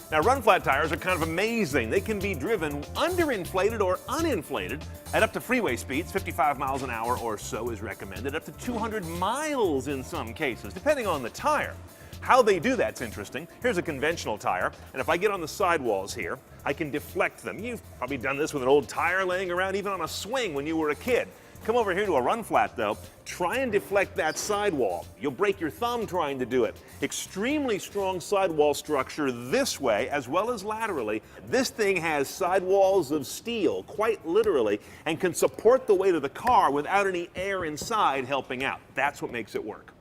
Now, run flat tires are kind of amazing. They can be driven underinflated or uninflated at up to freeway speeds, 55 miles an hour or so is recommended, up to 200 miles in some cases, depending on the tire. How they do that's interesting. Here's a conventional tire, and if I get on the sidewalls here, I can deflect them. You've probably done this with an old tire laying around, even on a swing when you were a kid. Come over here to a run flat though, try and deflect that sidewall. You'll break your thumb trying to do it. Extremely strong sidewall structure this way as well as laterally. This thing has sidewalls of steel, quite literally, and can support the weight of the car without any air inside helping out. That's what makes it work.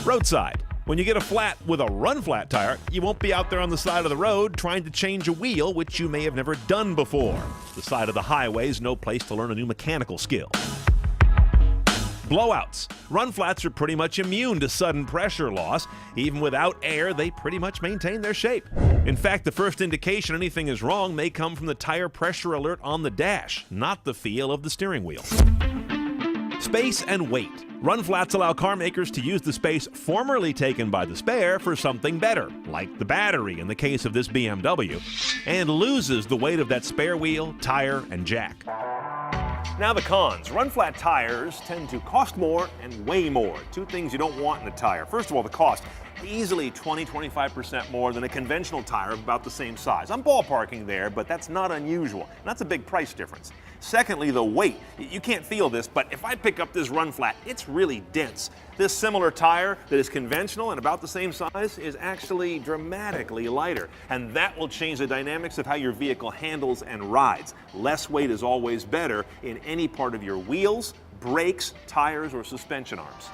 Roadside. When you get a flat with a run flat tire, you won't be out there on the side of the road trying to change a wheel, which you may have never done before. The side of the highway is no place to learn a new mechanical skill. Blowouts. Run flats are pretty much immune to sudden pressure loss. Even without air, they pretty much maintain their shape. In fact, the first indication anything is wrong may come from the tire pressure alert on the dash, not the feel of the steering wheel. Space and weight. Run flats allow car makers to use the space formerly taken by the spare for something better, like the battery in the case of this BMW, and loses the weight of that spare wheel, tire, and jack. Now the cons. Run flat tires tend to cost more and weigh more. Two things you don't want in a tire. First of all, the cost. Easily 20-25% more than a conventional tire of about the same size. I'm ballparking there, but that's not unusual. And that's a big price difference. Secondly, the weight. You can't feel this, but if I pick up this run flat, it's really dense. This similar tire that is conventional and about the same size is actually dramatically lighter. And that will change the dynamics of how your vehicle handles and rides. Less weight is always better in any part of your wheels, brakes, tires, or suspension arms.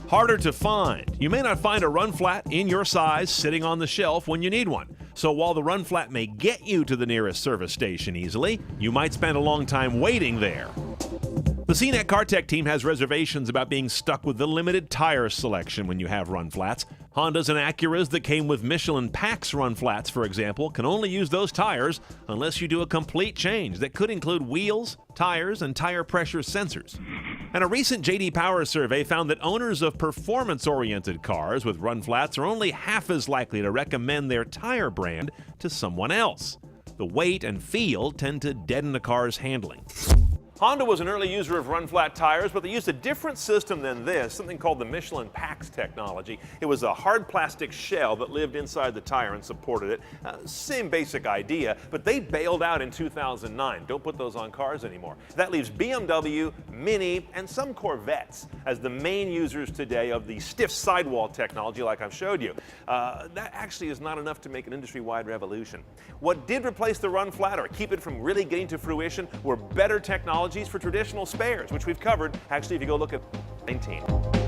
Harder to find. You may not find a run flat in your size sitting on the shelf when you need one. So while the run flat may get you to the nearest service station easily, you might spend a long time waiting there. The CNET CarTech team has reservations about being stuck with the limited tire selection when you have run flats. Hondas and Acuras that came with Michelin Pax run flats, for example, can only use those tires unless you do a complete change that could include wheels, tires, and tire pressure sensors. And a recent J.D. Power survey found that owners of performance-oriented cars with run flats are only half as likely to recommend their tire brand to someone else. The weight and feel tend to deaden a car's handling. Honda was an early user of run flat tires, but they used a different system than this, something called the Michelin Pax technology. It was a hard plastic shell that lived inside the tire and supported it. Same basic idea, but they bailed out in 2009. Don't put those on cars anymore. That leaves BMW, Mini, and some Corvettes as the main users today of the stiff sidewall technology like I've showed you. That actually is not enough to make an industry-wide revolution. What did replace the run flat or keep it from really getting to fruition were better technologies for traditional spares, which we've covered, actually, if you go look at 19.